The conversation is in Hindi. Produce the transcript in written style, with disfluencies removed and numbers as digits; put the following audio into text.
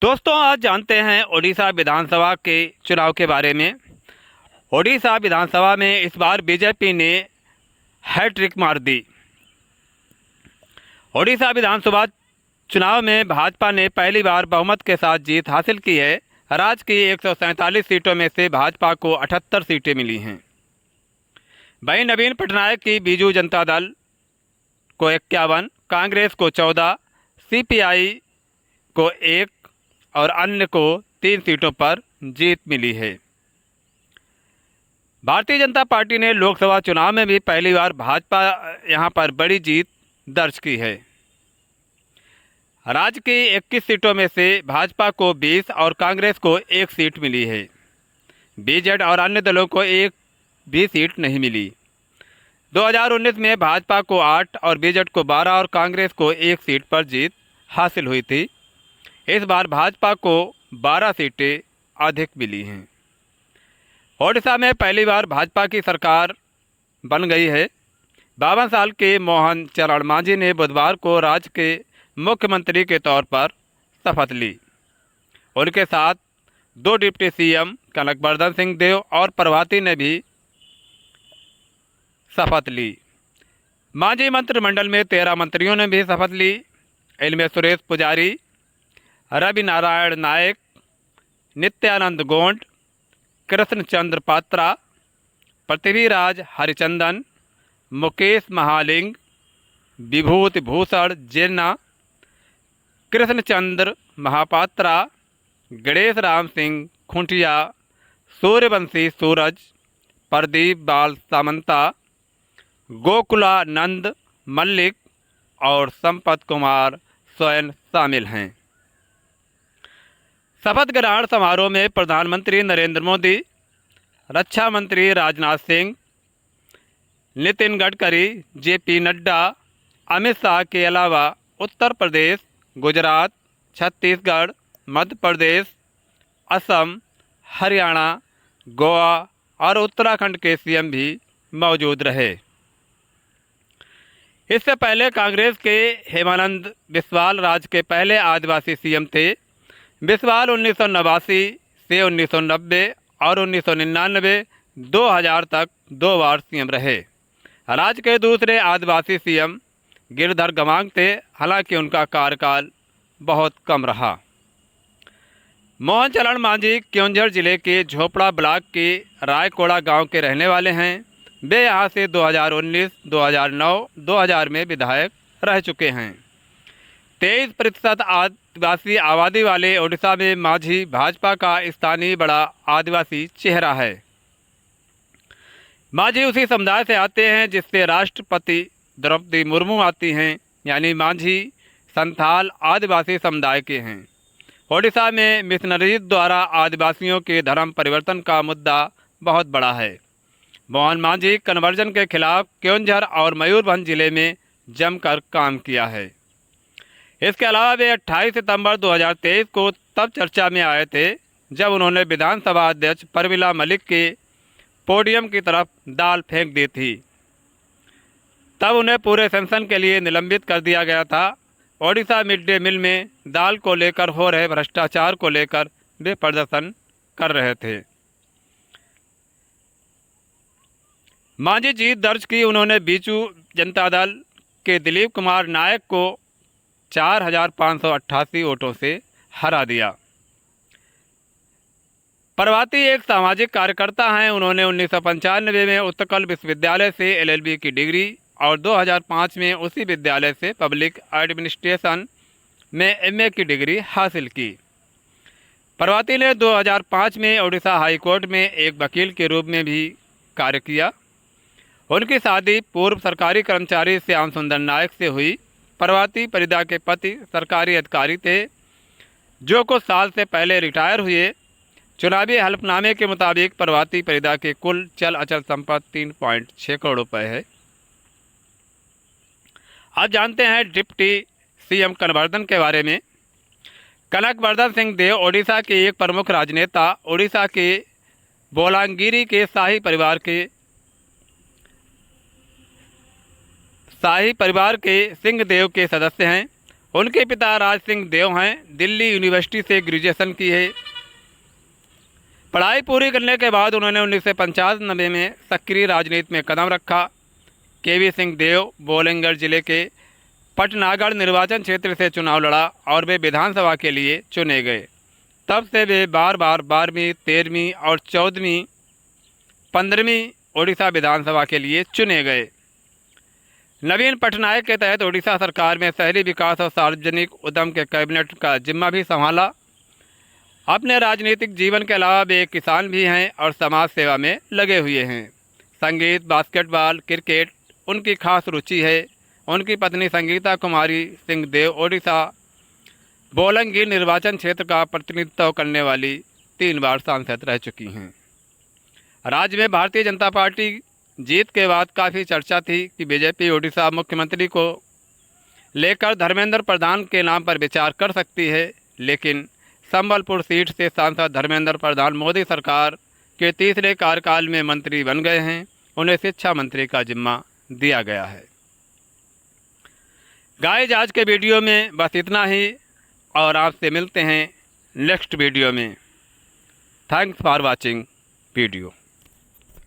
दोस्तों, आज जानते हैं ओडिशा विधानसभा के चुनाव के बारे में। ओडिशा विधानसभा में इस बार बीजेपी ने हैट्रिक मार दी। ओडिशा विधानसभा चुनाव में भाजपा ने पहली बार बहुमत के साथ जीत हासिल की है। राज्य की 147 सीटों में से भाजपा को 78 सीटें मिली हैं। वहीं नवीन पटनायक की बीजू जनता दल को 51, कांग्रेस को 14, सीपीआई को 1 और अन्य को 3 सीटों पर जीत मिली है। भारतीय जनता पार्टी ने लोकसभा चुनाव में भी पहली बार भाजपा यहां पर बड़ी जीत दर्ज की है। राज्य की 21 सीटों में से भाजपा को 20 और कांग्रेस को 1 सीट मिली है। बीजेड और अन्य दलों को एक भी सीट नहीं मिली। 2019 में भाजपा को 8 और बीजेड को 12 और कांग्रेस को 1 सीट पर जीत हासिल हुई थी। इस बार भाजपा को 12 सीटें अधिक मिली हैं। ओडिशा में पहली बार भाजपा की सरकार बन गई है। 52 साल के मोहन चरण मांझी ने बुधवार को राज्य के मुख्यमंत्री के तौर पर शपथ ली। उनके साथ 2 डिप्टी सीएम कनकवर्धन सिंह देव और प्रभाती ने भी शपथ ली। मांझी मंत्रिमंडल में 13 मंत्रियों ने भी शपथ ली। इनमें सुरेश पुजारी, रवि नारायण नायक, नित्यानंद गोंड, कृष्ण चंद्र पात्रा, पृथ्वीराज हरिचंदन, मुकेश महालिंग, विभूति भूषण जेना, कृष्णचंद्र महापात्रा, गणेश राम सिंह खुंटिया, सूर्यवंशी सूरज, प्रदीप बाल सामंता, गोकुलानंद मल्लिक और संपत कुमार स्वयं शामिल हैं। शपथ ग्रहण समारोह में प्रधानमंत्री नरेंद्र मोदी, रक्षा मंत्री राजनाथ सिंह, नितिन गडकरी, जेपी नड्डा, अमित शाह के अलावा उत्तर प्रदेश, गुजरात, छत्तीसगढ़, मध्य प्रदेश, असम, हरियाणा, गोवा और उत्तराखंड के सीएम भी मौजूद रहे। इससे पहले कांग्रेस के हेमानंद बिस्वाल राज्य के पहले आदिवासी सीएम थे। बिस्वाल 1989 से 1990 और 1999 2000 तक 2 बार सीएम रहे। राज्य के दूसरे आदिवासी सीएम गिरधर गमांग थे, हालांकि उनका कार्यकाल बहुत कम रहा। मोहन चरण मांझी केओंझर जिले के झोपड़ा ब्लॉक के रायकोड़ा गांव के रहने वाले हैं। वे यहां से 2019, 2009, 2000 में विधायक रह चुके हैं। 23% आदिवासी आबादी वाले ओडिशा में मांझी भाजपा का स्थानीय बड़ा आदिवासी चेहरा है। मांझी उसी समुदाय से आते हैं जिससे राष्ट्रपति द्रौपदी मुर्मू आती हैं, यानी मांझी संथाल आदिवासी समुदाय के हैं। ओडिशा में मिशनरीज द्वारा आदिवासियों के धर्म परिवर्तन का मुद्दा बहुत बड़ा है। मोहन मांझी कन्वर्जन के खिलाफ केओंझर और मयूरभंज जिले में जमकर काम किया है। इसके अलावा वे 28 सितंबर 2023 को तब चर्चा में आए थे जब उन्होंने विधानसभा अध्यक्ष परमिला मलिक के पोडियम की तरफ दाल फेंक दी थी। तब उन्हें पूरे सेशन के लिए निलंबित कर दिया गया था। ओडिशा मिड डे मील में दाल को लेकर हो रहे भ्रष्टाचार को लेकर वे प्रदर्शन कर रहे थे। मांझी जीत दर्ज की। उन्होंने बीजू जनता दल के दिलीप कुमार नायक को 4588 वोटों से हरा दिया। प्रभाती एक सामाजिक कार्यकर्ता हैं। उन्होंने 1995 में उत्कल विश्वविद्यालय से एलएलबी की डिग्री और 2005 में उसी विद्यालय से पब्लिक एडमिनिस्ट्रेशन में एमए की डिग्री हासिल की। प्रभाती ने 2005 में ओडिशा हाई कोर्ट में एक वकील के रूप में भी कार्य किया। उनकी शादी पूर्व सरकारी कर्मचारी श्याम सुंदर नायक से हुई। प्रभाती परिदा के पति सरकारी अधिकारी थे जो कुछ साल से पहले रिटायर हुए। चुनावी हलफनामे के मुताबिक प्रभाती परिदा के कुल चल अचल संपत्ति 3.6 करोड़ रुपए है। अब जानते हैं डिप्टी सीएम कनवर्धन के बारे में। कनकवर्धन सिंह देव ओडिशा के एक प्रमुख राजनेता, ओडिशा के बोलांगीरी के शाही परिवार के सिंह देव के सदस्य हैं। उनके पिता राज सिंह देव हैं। दिल्ली यूनिवर्सिटी से ग्रेजुएशन की है। पढ़ाई पूरी करने के बाद उन्होंने 1995 में सक्रिय राजनीति में कदम रखा। केवी सिंह देव बोलंगीर जिले के पटनागढ़ निर्वाचन क्षेत्र से चुनाव लड़ा और वे विधानसभा के लिए चुने गए। तब से वे बार बार 12वीं, 13वीं और 14वीं, 15वीं ओडिशा विधानसभा के लिए चुने गए। नवीन पटनायक के तहत ओडिशा सरकार में शहरी विकास और सार्वजनिक उद्यम के कैबिनेट का जिम्मा भी संभाला। अपने राजनीतिक जीवन के अलावा वे किसान भी हैं और समाज सेवा में लगे हुए हैं। संगीत, बास्केटबॉल, क्रिकेट उनकी खास रुचि है। उनकी पत्नी संगीता कुमारी सिंह देव ओडिशा बोलंगीर निर्वाचन क्षेत्र का प्रतिनिधित्व करने वाली 3 बार सांसद रह चुकी हैं। राज्य में भारतीय जनता पार्टी जीत के बाद काफ़ी चर्चा थी कि बीजेपी ओडिशा मुख्यमंत्री को लेकर धर्मेंद्र प्रधान के नाम पर विचार कर सकती है, लेकिन संबलपुर सीट से सांसद धर्मेंद्र प्रधान मोदी सरकार के तीसरे कार्यकाल में मंत्री बन गए हैं। उन्हें शिक्षा मंत्री का जिम्मा दिया गया है। गाइस, आज के वीडियो में बस इतना ही और आपसे मिलते हैं नेक्स्ट वीडियो में। Thanks for watching video.